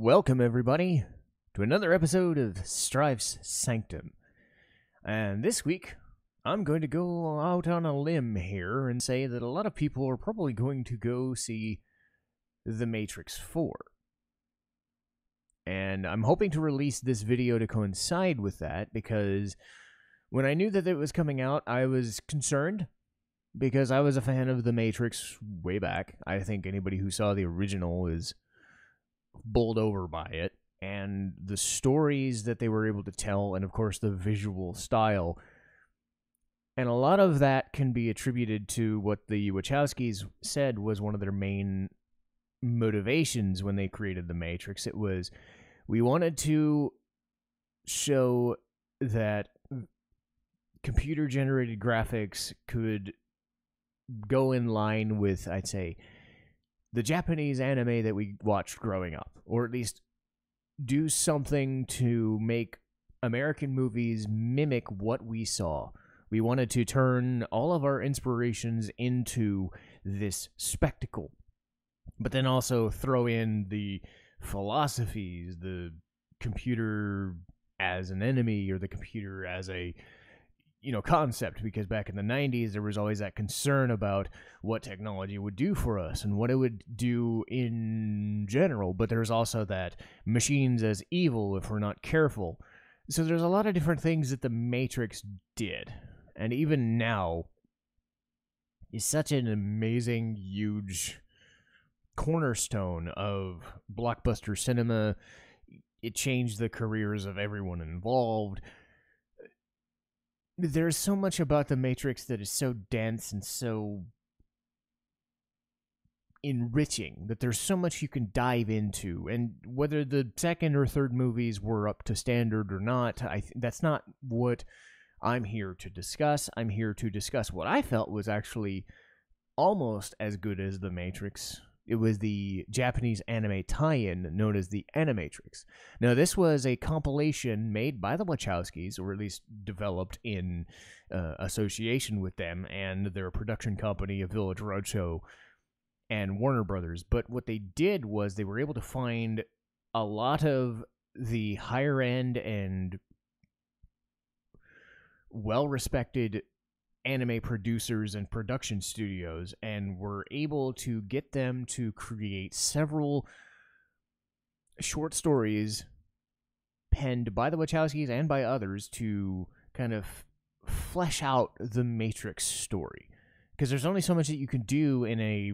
Welcome, everybody, to another episode of Strife's Sanctum. And this week, I'm going to go out on a limb here and say that a lot of people are probably going to go see The Matrix 4. And I'm hoping to release this video to coincide with that, because when I knew that it was coming out, I was concerned, because I was a fan of The Matrix way back. I think anybody who saw the original is bowled over by it, and the stories that they were able to tell, and of course the visual style. And a lot of that can be attributed to what the Wachowskis said was one of their main motivations when they created The Matrix. It was, we wanted to show that computer-generated graphics could go in line with, I'd say, the Japanese anime that we watched growing up, or at least do something to make American movies mimic what we saw. We wanted to turn all of our inspirations into this spectacle, but then also throw in the philosophies, the computer as an enemy, or the computer as a concept, because back in the 90s, there was always that concern about what technology would do for us and what it would do in general, but there's also that machines as evil if we're not careful. So there's a lot of different things that the Matrix did, and even now is such an amazing, huge cornerstone of blockbuster cinema. It changed the careers of everyone involved. There's so much about The Matrix that is so dense and so enriching that there's so much you can dive into. And whether the second or third movies were up to standard or not, that's not what I'm here to discuss. I'm here to discuss what I felt was actually almost as good as The Matrix. It was the Japanese anime tie-in known as the Animatrix. Now, this was a compilation made by the Wachowskis, or at least developed in association with them and their production company, Village Roadshow, and Warner Brothers. But what they did was they were able to find a lot of the higher-end and well-respected anime producers and production studios, and were able to get them to create several short stories penned by the Wachowskis and by others to kind of flesh out the Matrix story. Because there's only so much that you can do in a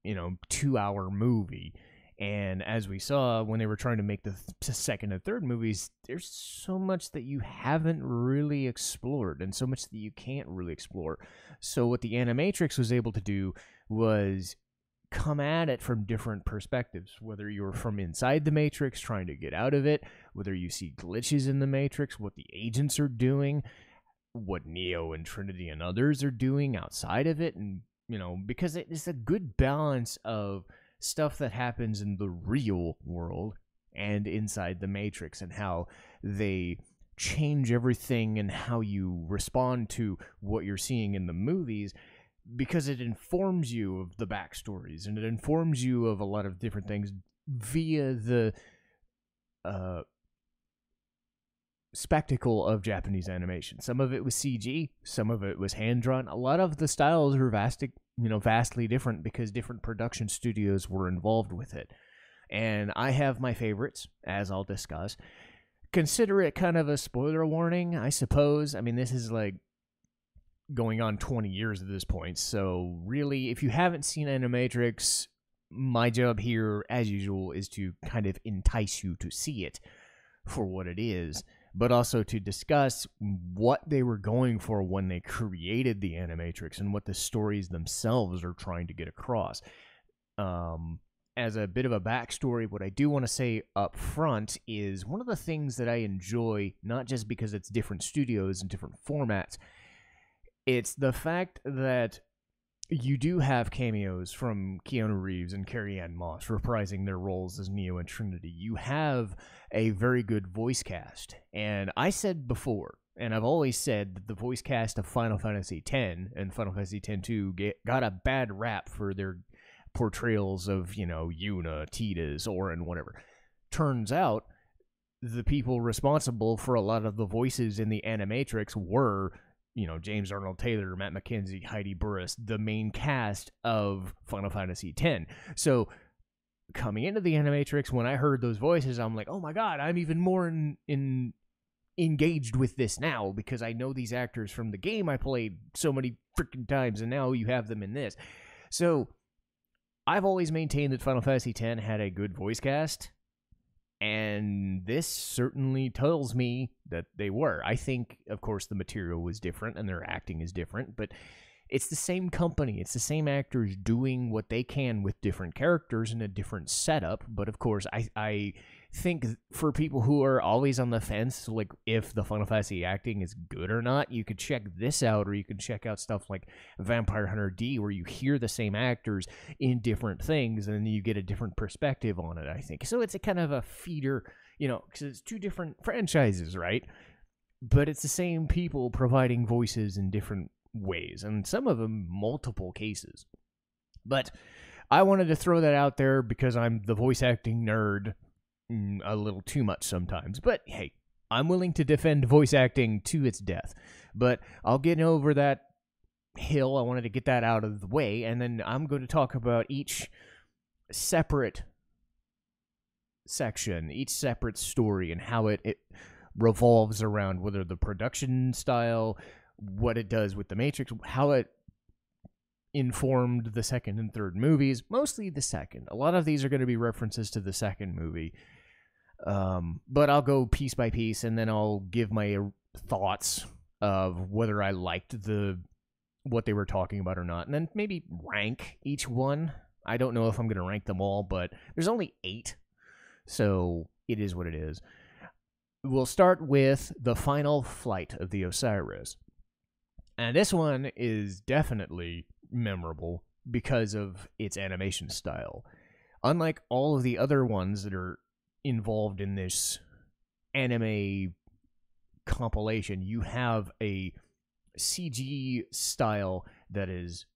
2-hour movie. And as we saw when they were trying to make the second and third movies, there's so much that you haven't really explored and so much that you can't really explore. So what the Animatrix was able to do was come at it from different perspectives, whether you're from inside the Matrix trying to get out of it, whether you see glitches in the Matrix, what the agents are doing, what Neo and Trinity and others are doing outside of it. And, because it's a good balance of stuff that happens in the real world and inside the Matrix, and how they change everything and how you respond to what you're seeing in the movies, because it informs you of the backstories and it informs you of a lot of different things via the spectacle of Japanese animation. Some of it was CG, some of it was hand-drawn. A lot of the styles are vastly different because different production studios were involved with it. And I have my favorites, as I'll discuss. Consider it kind of a spoiler warning, I suppose. I mean, this is like going on 20 years at this point, so really, if you haven't seen Animatrix, my job here, as usual, is to kind of entice you to see it for what it is, but also to discuss what they were going for when they created the Animatrix and what the stories themselves are trying to get across. As a bit of a backstory, what I do want to say up front is one of the things that I enjoy, not just because it's different studios and different formats, it's the fact that you do have cameos from Keanu Reeves and Carrie-Anne Moss reprising their roles as Neo and Trinity. You have a very good voice cast. And I said before, and I've always said, that the voice cast of Final Fantasy X and Final Fantasy X-2 got a bad rap for their portrayals of, Yuna, Tidus, Auron, whatever. turns out the people responsible for a lot of the voices in the Animatrix were, James Arnold Taylor, Matt McKenzie, Heidi Burris, the main cast of Final Fantasy X. So coming into the Animatrix, when I heard those voices, I'm like, oh my god, I'm even more engaged with this now because I know these actors from the game I played so many freaking times, and now you have them in this. So I've always maintained that Final Fantasy X had a good voice cast, and this certainly tells me that they were. I think, of course, the material was different and their acting is different, but it's the same company. It's the same actors doing what they can with different characters in a different setup. But, of course, I think for people who are always on the fence, like if the Final Fantasy acting is good or not, you could check this out, or you can check out stuff like Vampire Hunter D, where you hear the same actors in different things and you get a different perspective on it, I think. So it's a kind of a feeder, because it's two different franchises, right? But it's the same people providing voices in different ways, and some of them multiple cases. But I wanted to throw that out there because I'm the voice acting nerd a little too much sometimes. But hey, I'm willing to defend voice acting to its death. But I'll get over that hill. I wanted to get that out of the way, and then I'm going to talk about each separate section, each separate story, and how it revolves around whether the production style, what it does with the Matrix, how it informed the second and third movies, mostly the second. A lot of these are going to be references to the second movie. But I'll go piece by piece, and then I'll give my thoughts of whether I liked what they were talking about or not, and then maybe rank each one. I don't know if I'm going to rank them all, but there's only 8, so it is what it is. We'll start with the final flight of the Osiris. And this one is definitely memorable because of its animation style. Unlike all of the other ones that are involved in this anime compilation, you have a CG style that is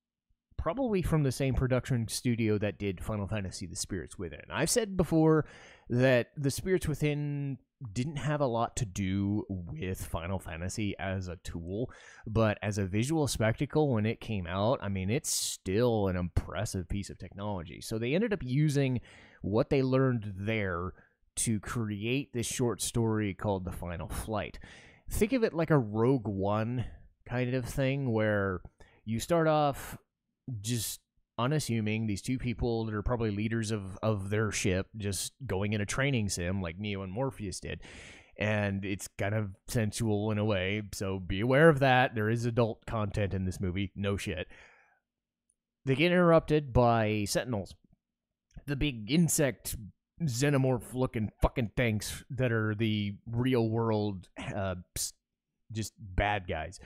probably from the same production studio that did Final Fantasy: The Spirits Within. I've said before that The Spirits Within didn't have a lot to do with Final Fantasy as a tool, but as a visual spectacle when it came out, I mean, it's still an impressive piece of technology. So they ended up using what they learned there to create this short story called The Final Flight. Think of it like a Rogue One kind of thing, where you start off just unassuming, these two people that are probably leaders of their ship, just going in a training sim like Neo and Morpheus did. And it's kind of sensual in a way, so be aware of that. There is adult content in this movie, no shit. They get interrupted by Sentinels, the big insect xenomorph-looking fucking things that are the real-world just bad guys.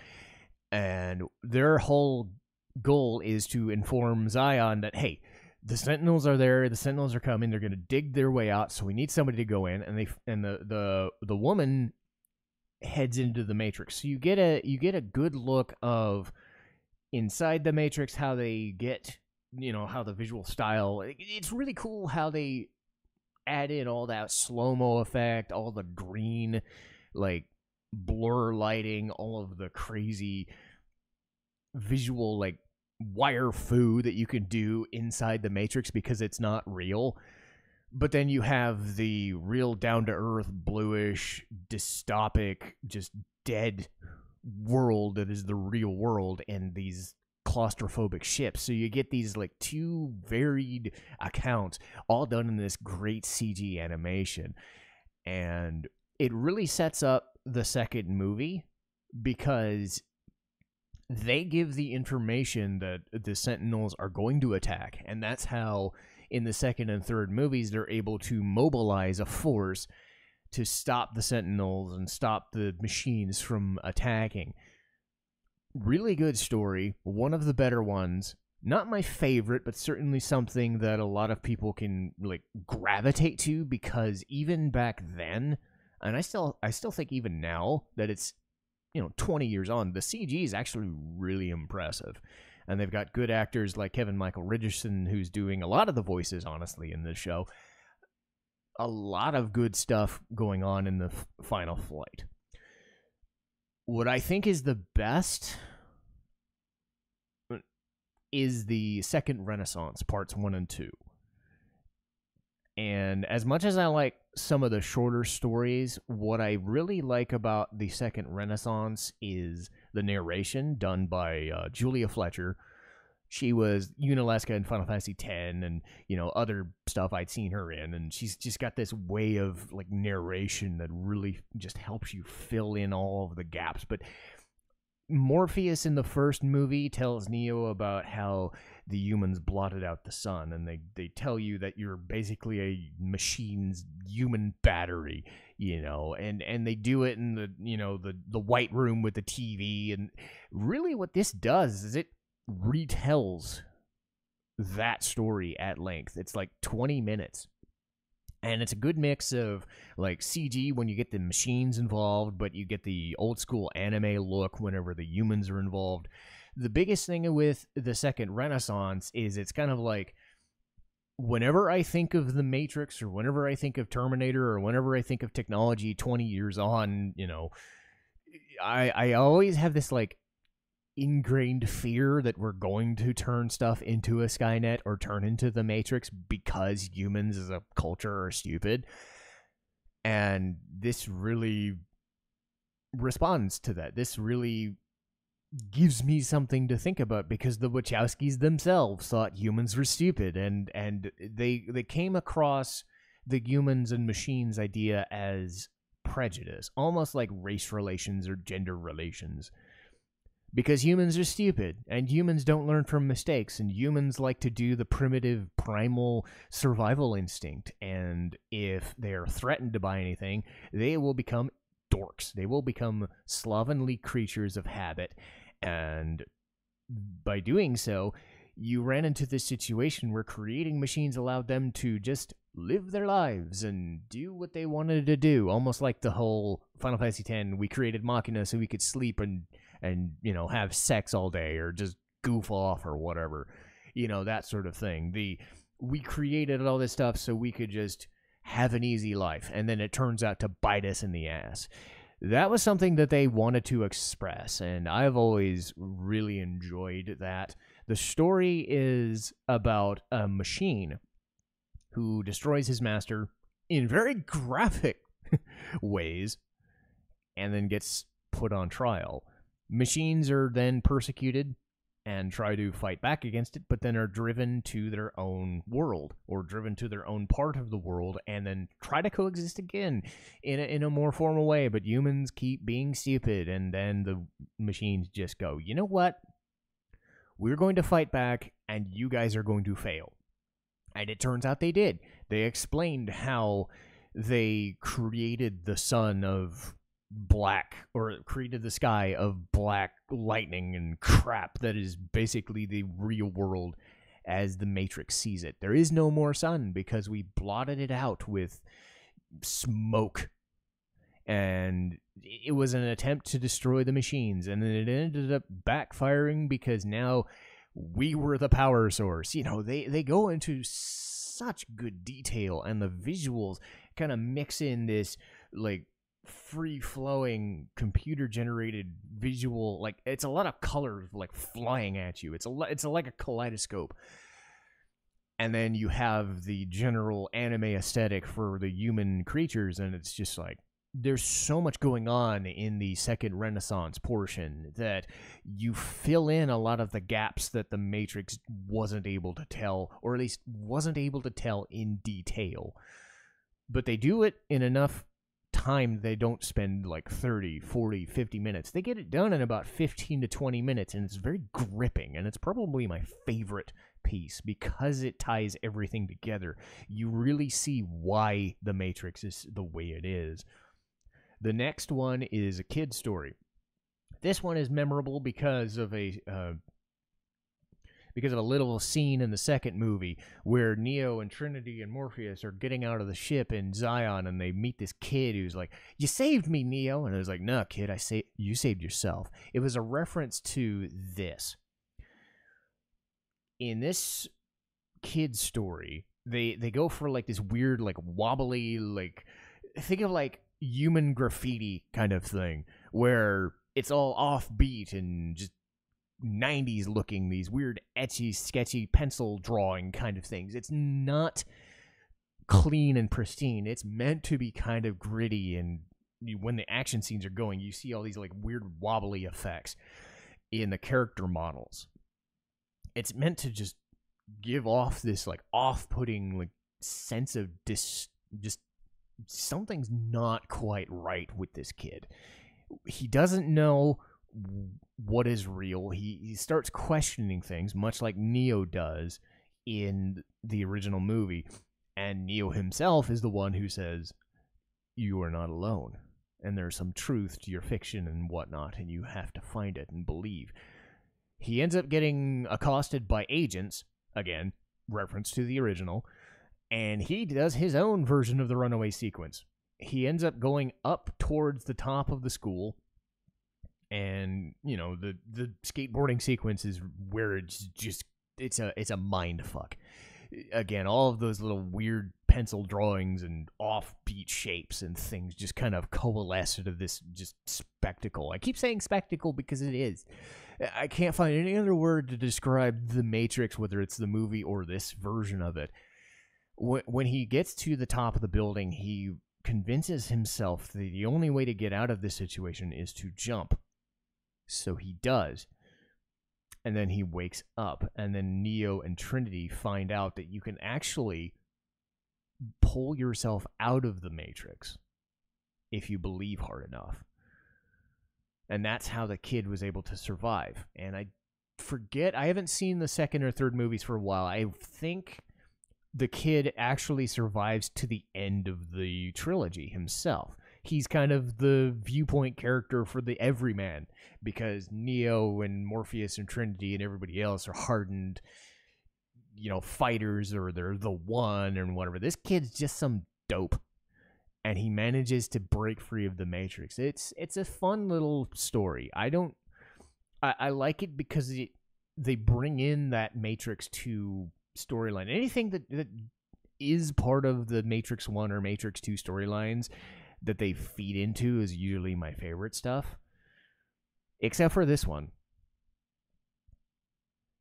And their whole goal is to inform Zion that, hey, the Sentinels are there, the Sentinels are coming, they're going to dig their way out, so we need somebody to go in. And the woman heads into the Matrix. So you get a good look of inside the Matrix, how they get, how the visual style, it's really cool how they add in all that slow-mo effect, all the green, like, blur lighting, all of the crazy visual, like, wire foo that you can do inside the Matrix because it's not real. But then you have the real down-to-earth, bluish, dystopic, just dead world that is the real world, and these claustrophobic ships. So you get these like two varied accounts all done in this great CG animation. And it really sets up the second movie because they give the information that the Sentinels are going to attack. And that's how in the second and third movies they're able to mobilize a force to stop the Sentinels and stop the machines from attacking. Really good story, one of the better ones. Not my favorite, but certainly something that a lot of people can like gravitate to, because even back then, and I still think even now that it's 20 years on, the CG is actually really impressive. And they've got good actors like Kevin Michael Richardson, who's doing a lot of the voices, honestly, in this show. a lot of good stuff going on in the final flight. What I think is the best is the Second Renaissance, parts 1 and 2. And as much as I like some of the shorter stories, what I really like about the Second Renaissance is the narration done by Julia Fletcher. She was Unalesca in Final Fantasy X and, other stuff I'd seen her in. And she's just got this way of, like, narration that really just helps you fill in all of the gaps. But Morpheus in the first movie tells Neo about how the humans blotted out the sun, and they tell you that you're basically a machine's human battery, and they do it in the white room with the TV. And really what this does is it retells that story at length. It's like 20 minutes. And it's a good mix of, like, CG when you get the machines involved, but you get the old-school anime look whenever the humans are involved. The biggest thing with the Second Renaissance is it's kind of like, whenever I think of The Matrix, or whenever I think of Terminator, or whenever I think of technology 20 years on, I always have this, like, ingrained fear that we're going to turn stuff into a Skynet or turn into the Matrix because humans as a culture are stupid. And this really responds to that. This really gives me something to think about, because the Wachowskis themselves thought humans were stupid, and they came across the humans and machines idea as prejudice, almost like race relations or gender relations. Because humans are stupid, and humans don't learn from mistakes, and humans like to do the primitive, primal survival instinct, and if they're threatened by anything, they will become dorks. They will become slovenly creatures of habit, and by doing so, you ran into this situation where creating machines allowed them to just live their lives and do what they wanted to do, almost like the whole Final Fantasy X, we created Machina so we could sleep and have sex all day, or just goof off or whatever, that sort of thing. We created all this stuff so we could just have an easy life, and then it turns out to bite us in the ass. That was something that they wanted to express, and I've always really enjoyed that. The story is about a machine who destroys his master in very graphic ways, and then gets put on trial. Machines are then persecuted and try to fight back against it, but then are driven to their own world, or driven to their own part of the world, and then try to coexist again in a more formal way. But humans keep being stupid, and then the machines just go, you know what? We're going to fight back, and you guys are going to fail. And it turns out they did. They explained how they created the sun of black, or created the sky of black lightning and crap that is basically the real world as the Matrix sees it. There is no more sun because we blotted it out with smoke. And it was an attempt to destroy the machines, and then it ended up backfiring because now we were the power source. They go into such good detail, and the visuals kind of mix in this, like, free-flowing computer-generated visual, like, it's a lot of colors, like, flying at you. It's like a kaleidoscope. And then you have the general anime aesthetic for the human creatures, and it's just like, there's so much going on in the Second Renaissance portion that you fill in a lot of the gaps that the Matrix wasn't able to tell, or at least wasn't able to tell in detail. But they do it in enough time. They don't spend like 30, 40, 50 minutes. They get it done in about 15 to 20 minutes, and it's very gripping, and it's probably my favorite piece because it ties everything together. You really see why the Matrix is the way it is. The next one is a kid's story. This one is memorable because of a little scene in the second movie where Neo and Trinity and Morpheus are getting out of the ship in Zion, and they meet this kid who's like, "You saved me, Neo," and it was like, "No, kid, you saved yourself." It was a reference to this. In this kid's story, they go for like this weird, like wobbly, like think of like human graffiti kind of thing, where it's all offbeat and just 90s looking, these weird etchy, sketchy pencil drawing kind of things. It's not clean and pristine. It's meant to be kind of gritty, and when the action scenes are going, you see all these like weird wobbly effects in the character models. It's meant to just give off this like off-putting like sense of just something's not quite right with this kid. He doesn't know what is real. He starts questioning things, much like Neo does in the original movie. And Neo himself is the one who says, you are not alone, and there's some truth to your fiction and whatnot, and you have to find it and believe. He ends up getting accosted by agents, again, reference to the original, and he does his own version of the runaway sequence. He ends up going up towards the top of the school, and, you know, the skateboarding sequence is where it's just, it's a mind fuck. Again, all of those little weird pencil drawings and offbeat shapes and things just kind of coalesce into this just spectacle. I keep saying spectacle because it is. I can't find any other word to describe The Matrix, whether it's the movie or this version of it. When he gets to the top of the building, he convinces himself that the only way to get out of this situation is to jump. So he does. And then he wakes up, and then Neo and Trinity find out that you can actually pull yourself out of the Matrix if you believe hard enough. And that's how the kid was able to survive. And I forget, I haven't seen the second or third movies for a while. I think the kid actually survives to the end of the trilogy himself. He's kind of the viewpoint character for the everyman, because Neo and Morpheus and Trinity and everybody else are hardened, you know, fighters, or they're the one and whatever. This kid's just some dope, and he manages to break free of the Matrix. It's a fun little story. I like it because they bring in that Matrix 2 storyline. Anything that is part of the Matrix 1 or Matrix 2 storylines that they feed into is usually my favorite stuff. Except for this one.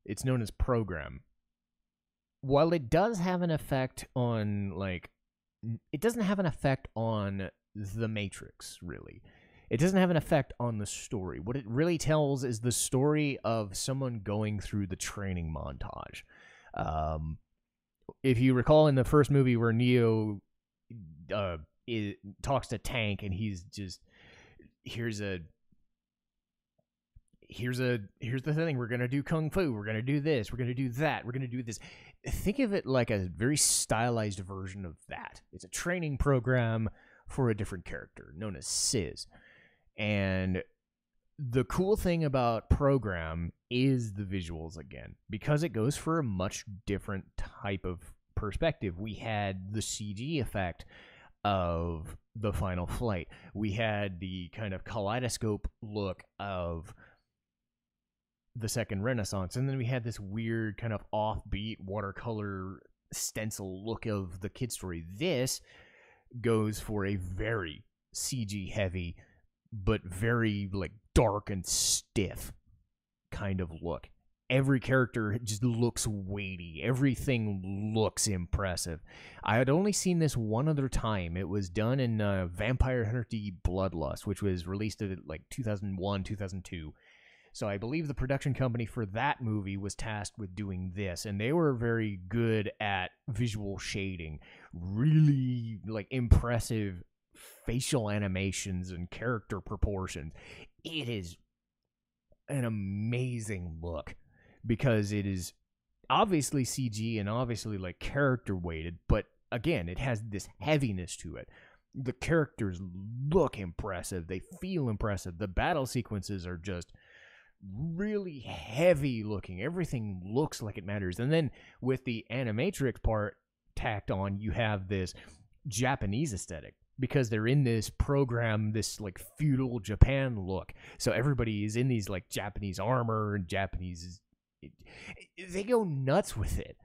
It's known as Program. While it does have an effect on, like, it doesn't have an effect on the Matrix, really. It doesn't have an effect on the story. What it really tells is the story of someone going through the training montage. If you recall in the first movie where Neo talks to Tank, and he's just, here's the thing, we're gonna do kung fu, we're gonna do this, we're gonna do that, we're gonna do this. Think of it like a very stylized version of that. It's a training program for a different character known as Sis. And the cool thing about Program is the visuals, again, because it goes for a much different type of perspective. We had the CG effect of the final flight. We had the kind of kaleidoscope look of the Second Renaissance, and then we had this weird kind of offbeat watercolor stencil look of the kid story. This goes for a very CG heavy but very like dark and stiff kind of look. Every character just looks weighty. Everything looks impressive. I had only seen this one other time. It was done in Vampire Hunter D Bloodlust, which was released in like 2001, 2002. So I believe the production company for that movie was tasked with doing this, and they were very good at visual shading. Really like impressive facial animations and character proportions. It is an amazing look, because it is obviously CG and obviously like character weighted, but again, it has this heaviness to it. The characters look impressive. They feel impressive. The battle sequences are just really heavy looking. Everything looks like it matters. And then with the Animatrix part tacked on, you have this Japanese aesthetic, because they're in this program, this like feudal Japan look. So everybody is in these like Japanese armor and Japanese, they go nuts with it.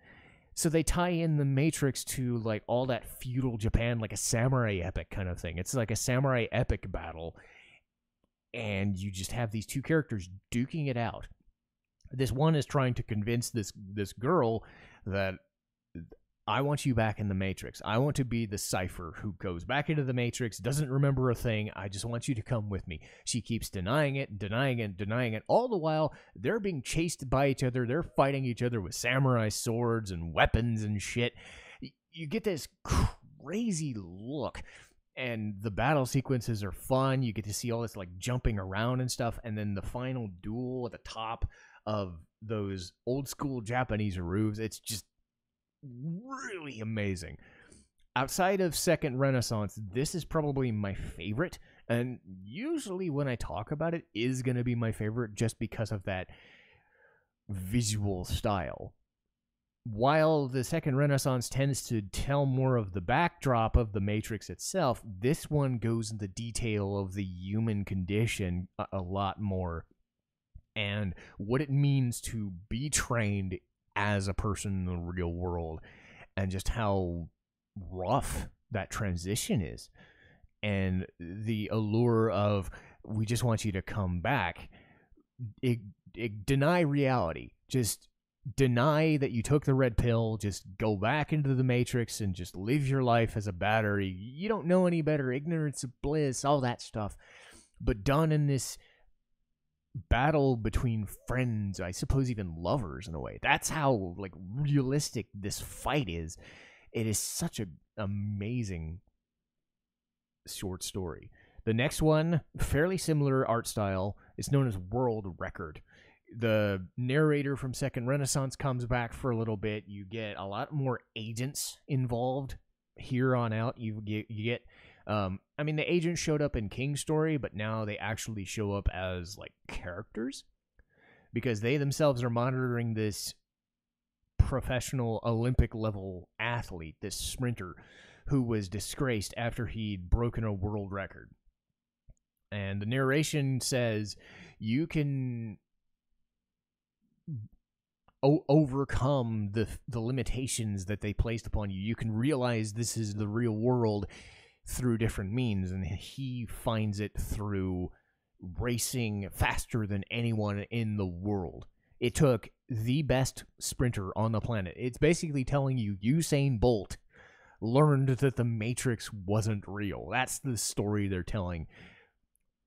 So they tie in the Matrix to like all that feudal Japan, like a samurai epic kind of thing. It's like a samurai epic battle, and you just have these two characters duking it out. This one is trying to convince this girl that I want you back in the Matrix. I want to be the Cypher who goes back into the Matrix, doesn't remember a thing. I just want you to come with me. She keeps denying it, denying it, denying it. All the while, they're being chased by each other. They're fighting each other with samurai swords and weapons and shit. You get this crazy look, and the battle sequences are fun. You get to see all this like jumping around and stuff, and then the final duel at the top of those old school Japanese roofs. It's just really amazing. Outside of Second Renaissance, this is probably my favorite, and usually when I talk about it is going to be my favorite just because of that visual style. While the Second Renaissance tends to tell more of the backdrop of the Matrix itself, this one goes into detail of the human condition a lot more, and what it means to be trained as a person in the real world, and just how rough that transition is, and the allure of we just want you to come back. Deny reality. Just deny that you took the red pill. Just go back into the Matrix and just live your life as a battery. You don't know any better. Ignorance of bliss, all that stuff. But done in this battle between friends, I suppose even lovers in a way. That's how like realistic this fight is. It is such an amazing short story. The next one, fairly similar art style, is known as World Record. The narrator from Second Renaissance comes back for a little bit. You get a lot more agents involved here on out. You get I mean, the agents showed up in King's story, but now they actually show up as like characters because they themselves are monitoring this professional Olympic level athlete, this sprinter who was disgraced after he'd broken a world record. And the narration says you can overcome the limitations that they placed upon you. You can realize this is the real world through different means, and he finds it through racing faster than anyone in the world. It took the best sprinter on the planet. It's basically telling you Usain Bolt learned that the Matrix wasn't real. That's the story they're telling.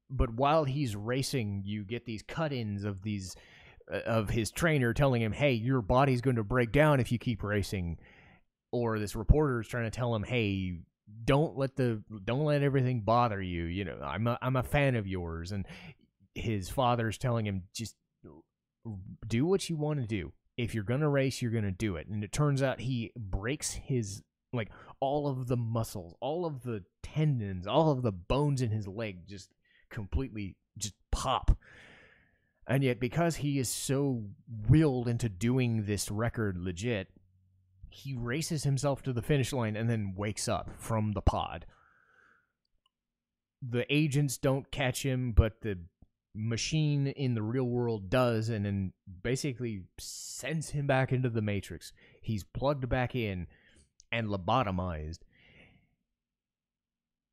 But while he's racing, you get these cut-ins of his trainer telling him, hey, your body's going to break down if you keep racing. Or this reporter is trying to tell him, hey, don't let everything bother you. You know, I'm a fan of yours. And his father's telling him, just do what you want to do. If you're going to race, you're going to do it. And it turns out he breaks his, like, all of the muscles, all of the tendons, all of the bones in his leg just completely just pop. And yet, because he is so willed into doing this record legit, he races himself to the finish line and then wakes up from the pod. The agents don't catch him, but the machine in the real world does, and then basically sends him back into the Matrix. He's plugged back in and lobotomized.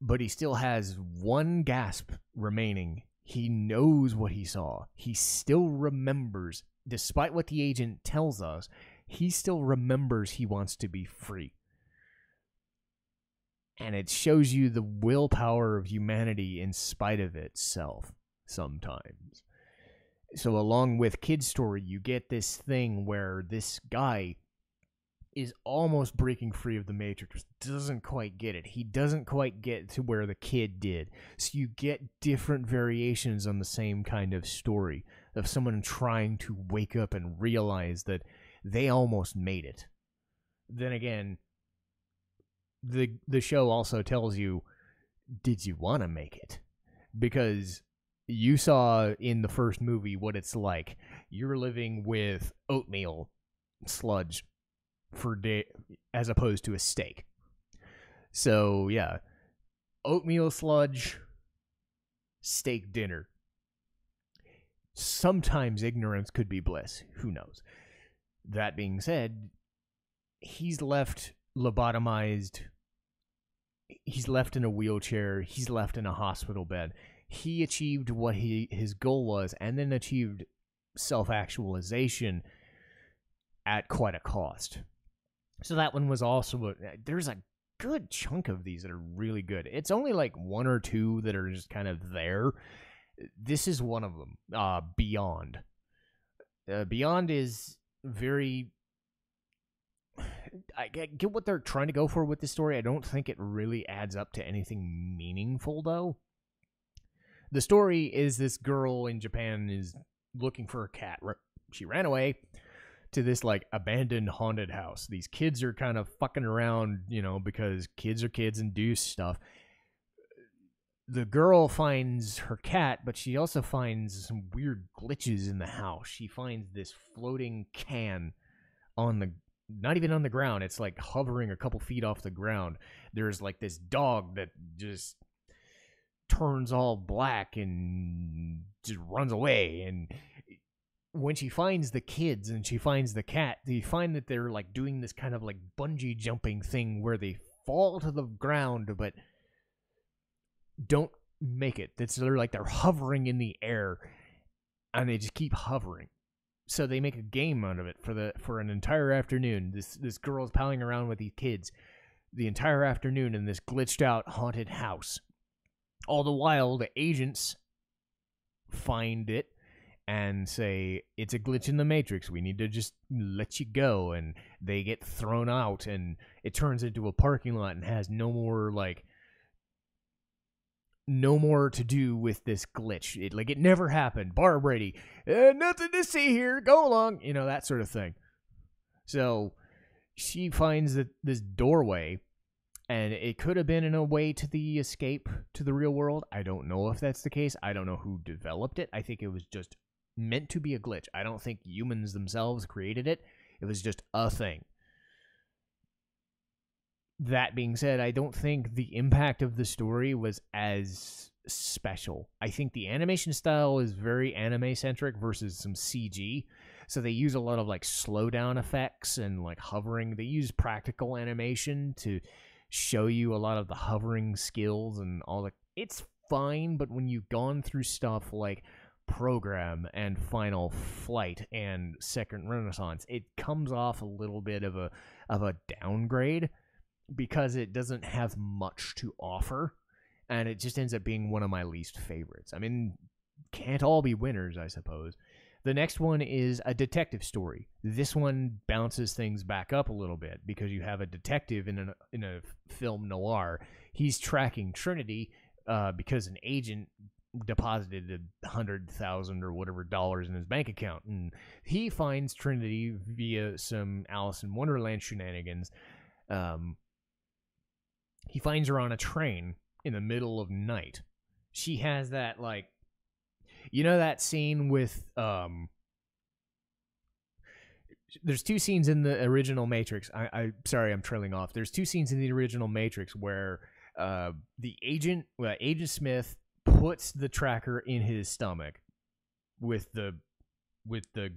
But he still has one gasp remaining. He knows what he saw. He still remembers, despite what the agent tells us, he still remembers he wants to be free. And it shows you the willpower of humanity in spite of itself sometimes. So along with Kid's story, you get this thing where this guy is almost breaking free of the Matrix, doesn't quite get it. He doesn't quite get to where the kid did. So you get different variations on the same kind of story of someone trying to wake up and realize that they almost made it. Then again, the show also tells you, did you want to make it? Because you saw in the first movie what it's like. You're living with oatmeal sludge for day as opposed to a steak. So yeah, oatmeal sludge, steak dinner. Sometimes ignorance could be bliss. Who knows? That being said, he's left lobotomized. He's left in a wheelchair. He's left in a hospital bed. He achieved what his goal was, and then achieved self-actualization at quite a cost. So that one was also there's a good chunk of these that are really good. It's only like one or two that are just kind of there. This is one of them. Beyond. Beyond is very... I get what they're trying to go for with this story. I don't think it really adds up to anything meaningful, though. The story is this girl in Japan is looking for a cat. She ran away to this, like, abandoned haunted house. These kids are kind of fucking around, you know, because kids are kids and do stuff. The girl finds her cat, but she also finds some weird glitches in the house. She finds this floating can on the... not even on the ground. It's like hovering a couple feet off the ground. There's like this dog that just turns all black and just runs away. And when she finds the kids and she finds the cat, you find that they're like doing this kind of like bungee jumping thing where they fall to the ground but don't make it. They're like they're hovering in the air and they just keep hovering. So they make a game out of it for an entire afternoon. This girl's palling around with these kids the entire afternoon in this glitched out haunted house. All the while, the agents find it and say, it's a glitch in the Matrix. We need to just let you go. And they get thrown out, and it turns into a parking lot and has no more to do with this glitch. It never happened. Bar Brady, nothing to see here. Go along. You know, that sort of thing. So she finds this doorway, and it could have been in a way to the escape to the real world. I don't know if that's the case. I don't know who developed it. I think it was just meant to be a glitch. I don't think humans themselves created it. It was just a thing. That being said, I don't think the impact of the story was as special. I think the animation style is very anime-centric versus some CG. So they use a lot of like slowdown effects and like hovering. They use practical animation to show you a lot of the hovering skills and all the... It's fine, but when you've gone through stuff like Program and Final Flight and Second Renaissance, it comes off a little bit of a downgrade, because it doesn't have much to offer, and it just ends up being one of my least favorites. I mean, can't all be winners, I suppose. The next one is a detective story. This one bounces things back up a little bit, because you have a detective in a film noir. He's tracking Trinity because an agent deposited $100,000 or whatever dollars in his bank account, and he finds Trinity via some Alice in Wonderland shenanigans. He finds her on a train in the middle of night. She has that, like, you know that scene with, there's two scenes in the original Matrix. Sorry, I'm trailing off. There's two scenes in the original Matrix where the Agent Smith puts the tracker in his stomach with the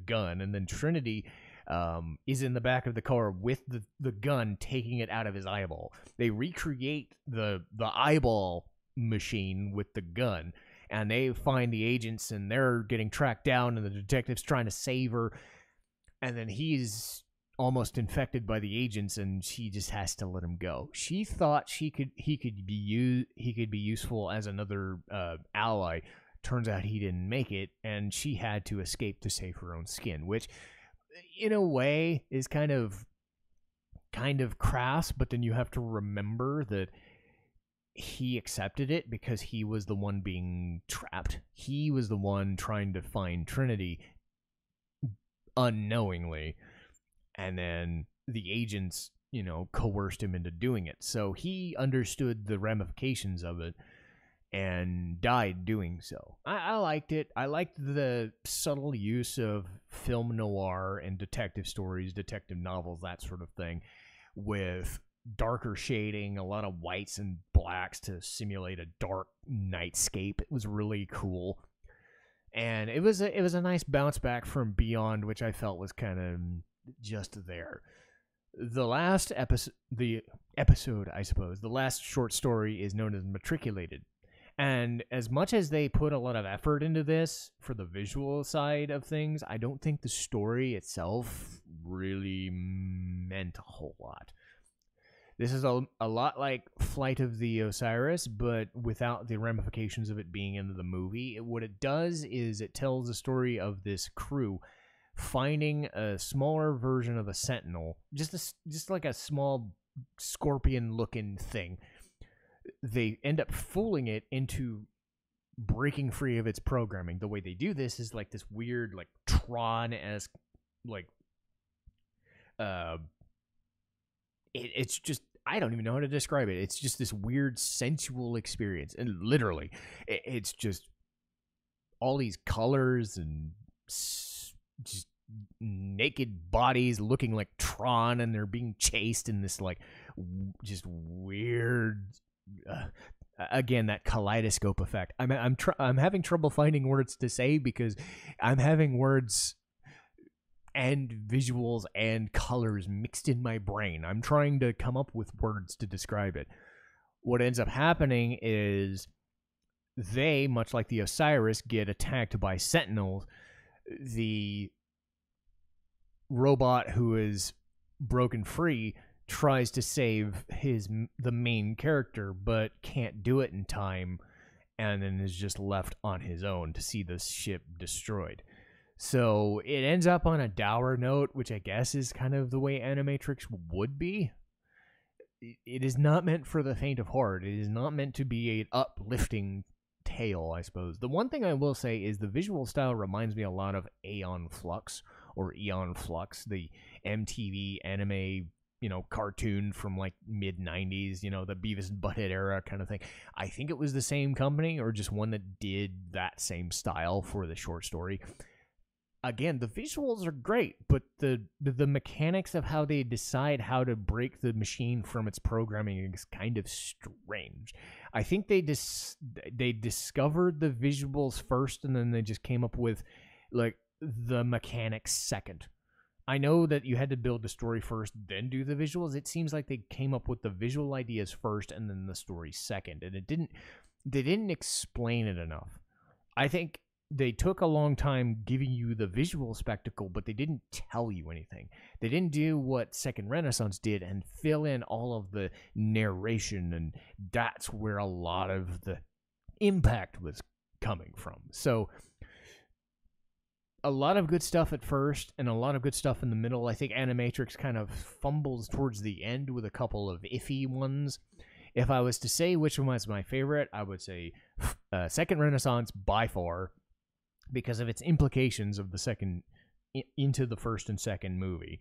gun, and then Trinity is in the back of the car with the gun, taking it out of his eyeball. They recreate the eyeball machine with the gun, and they find the agents, and they're getting tracked down, and the detective's trying to save her, and then he's almost infected by the agents, and she just has to let him go. She thought he could be useful as another ally. Turns out he didn't make it, and she had to escape to save her own skin, which in a way is kind of crass, but then you have to remember that he accepted it because he was the one being trapped. He was the one trying to find Trinity unknowingly, and then the agents, coerced him into doing it. So he understood the ramifications of it and died doing so. I liked it. I liked the subtle use of film noir and detective stories, detective novels, that sort of thing, with darker shading, a lot of whites and blacks to simulate a dark nightscape. It was really cool. And it was a nice bounce back from Beyond, which I felt was kind of just there. The last the last short story is known as Matriculated. And as much as they put a lot of effort into this for the visual side of things, I don't think the story itself really meant a whole lot. This is a lot like Flight of the Osiris, but without the ramifications of it being in the movie. What it does is it tells the story of this crew finding a smaller version of a sentinel, just like a small scorpion-looking thing. They end up fooling it into breaking free of its programming. The way they do this is like this weird, like Tron-esque, like, it's just, I don't even know how to describe it. It's just this weird sensual experience, and literally, it's just all these colors and just naked bodies looking like Tron, and they're being chased in this like just weird. Again, that kaleidoscope effect. I'm having trouble finding words to say because I'm having words and visuals and colors mixed in my brain. I'm trying to come up with words to describe it. What ends up happening is they, much like the Osiris, get attacked by sentinels. The robot who is broken free tries to save the main character, but can't do it in time, and then is just left on his own to see the ship destroyed. So it ends up on a dour note, which I guess is kind of the way Animatrix would be. It is not meant for the faint of heart. It is not meant to be an uplifting tale, I suppose. The one thing I will say is the visual style reminds me a lot of Aeon Flux, the MTV anime, cartoon from like mid-90s, the Beavis and Butthead era kind of thing. I think it was the same company or just one that did that same style for the short story. Again, the visuals are great, but the mechanics of how they decide how to break the machine from its programming is kind of strange. I think they discovered the visuals first, and then they just came up with like the mechanics second. I know that you had to build the story first, then do the visuals. It seems like they came up with the visual ideas first and then the story second, and they didn't explain it enough. I think they took a long time giving you the visual spectacle, but they didn't tell you anything. They didn't do what Second Renaissance did and fill in all of the narration, and that's where a lot of the impact was coming from. So a lot of good stuff at first and a lot of good stuff in the middle. I think Animatrix kind of fumbles towards the end with a couple of iffy ones. If I was to say which one was my favorite, I would say Second Renaissance by far, because of its implications of the second into the first and second movie.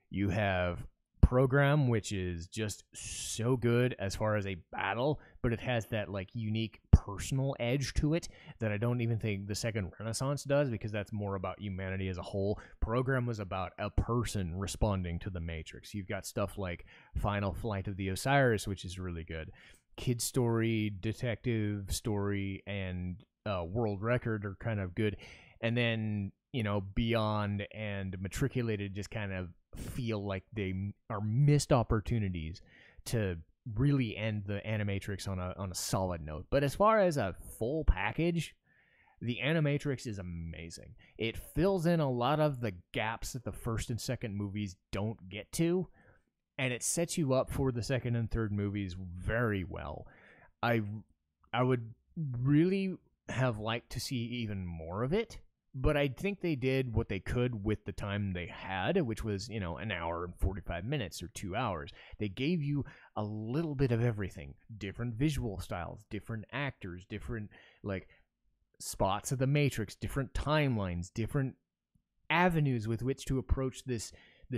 You have Program, which is just so good as far as a battle, but it has that like unique personal edge to it that I don't even think the Second Renaissance does, because that's more about humanity as a whole. Program was about a person responding to the Matrix. You've got stuff like Final Flight of the Osiris, which is really good. Kid Story, Detective Story, and World Record are kind of good. And then, Beyond and Matriculated just kind of feel like they are missed opportunities to really end the Animatrix on a solid note. But as far as a full package, the Animatrix is amazing. It fills in a lot of the gaps that the first and second movies don't get to, and it sets you up for the second and third movies very well. I would really have liked to see even more of it, but I think they did what they could with the time they had, which was, an hour and 45 minutes or 2 hours. They gave you a little bit of everything. Different visual styles, different actors, different, like, spots of the Matrix, different timelines, different avenues with which to approach this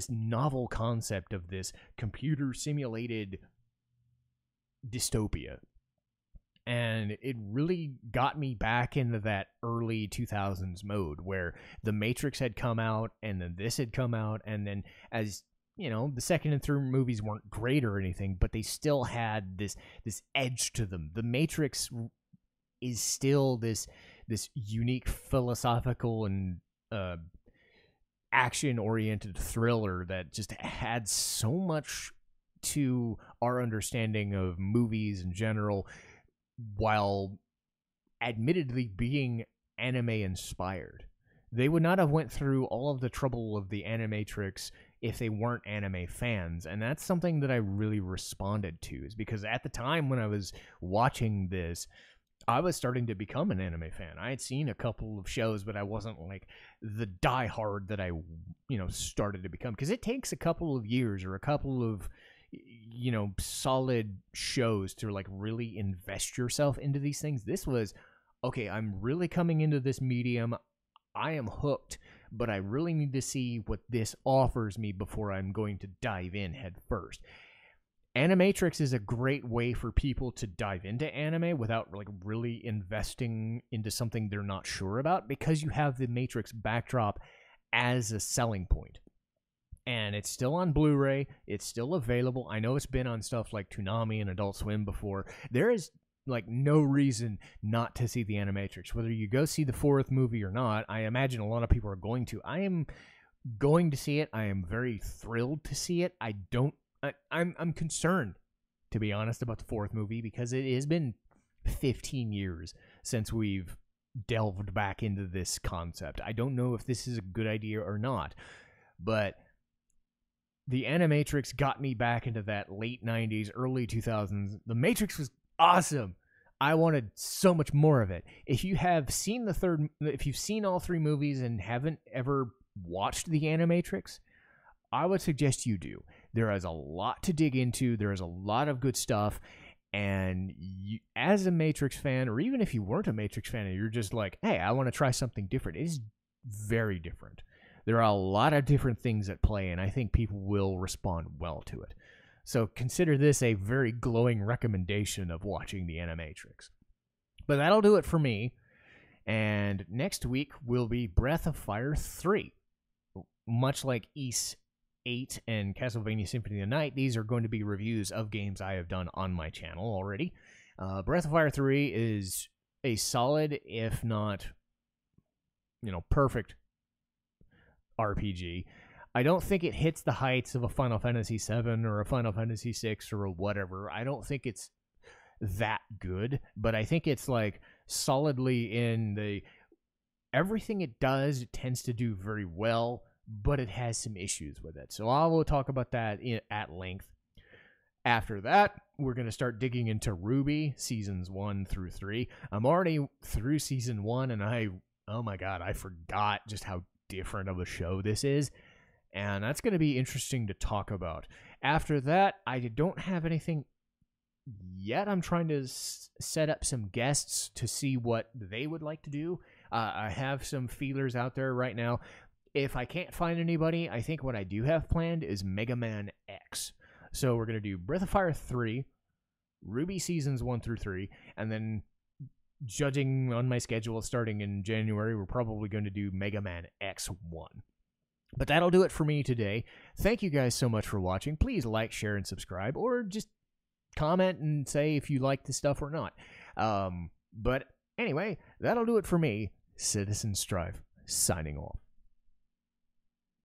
novel concept of this computer-simulated dystopia. And it really got me back into that early 2000s mode where the Matrix had come out and then this had come out, and then as the second and third movies weren't great or anything, but they still had this edge to them. The Matrix is still this unique philosophical and action-oriented thriller that just had so much to our understanding of movies in general, while admittedly being anime-inspired. They would not have went through all of the trouble of the Animatrix if they weren't anime fans, and that's something that I really responded to, is because at the time when I was watching this, I was starting to become an anime fan. I had seen a couple of shows, but I wasn't like the diehard that I, started to become, because it takes a couple of years or a couple of, solid shows to like really invest yourself into these things. This was, okay, I'm really coming into this medium. I am hooked, but I really need to see what this offers me before I'm going to dive in head first. Animatrix is a great way for people to dive into anime without like really investing into something they're not sure about, because you have the Matrix backdrop as a selling point. And it's still on Blu-ray. It's still available. I know it's been on stuff like Toonami and Adult Swim before. There is like no reason not to see the Animatrix. Whether you go see the fourth movie or not, I imagine a lot of people are going to. I am going to see it. I am very thrilled to see it. I'm concerned, to be honest, about the fourth movie, because it has been 15 years since we've delved back into this concept. I don't know if this is a good idea or not, but the Animatrix got me back into that late 90s, early 2000s. The Matrix was awesome. I wanted so much more of it. If you have seen if you've seen all three movies and haven't ever watched the Animatrix, I would suggest you do. There is a lot to dig into. There is a lot of good stuff. And you, as a Matrix fan, or even if you weren't a Matrix fan and you're just like, hey, I want to try something different, it is very different. There are a lot of different things at play, and I think people will respond well to it. So consider this a very glowing recommendation of watching the Animatrix. But that'll do it for me. And next week will be Breath of Fire 3. Much like Ys 8 and Castlevania Symphony of the Night, these are going to be reviews of games I have done on my channel already. Breath of Fire 3 is a solid, if not, perfect RPG. I don't think it hits the heights of a Final Fantasy VII or a Final Fantasy VI or a whatever. I don't think it's that good, but I think it's like solidly in the... Everything it does, it tends to do very well, but it has some issues with it. So I will talk about that at length. After that, we're going to start digging into RWBY, seasons 1 through 3. I'm already through season 1, and oh my god, I forgot just how different of a show this is. And that's going to be interesting to talk about. After that, I don't have anything yet. I'm trying to set up some guests to see what they would like to do. I have some feelers out there right now. If I can't find anybody, I think what I do have planned is Mega Man X. So we're going to do Breath of Fire 3, RWBY seasons 1 through 3, and then, judging on my schedule starting in January, we're probably going to do Mega Man X1. But that'll do it for me today. Thank you guys so much for watching. Please like, share, and subscribe, or just comment and say if you like this stuff or not. But anyway, that'll do it for me. Citizen Strife, signing off.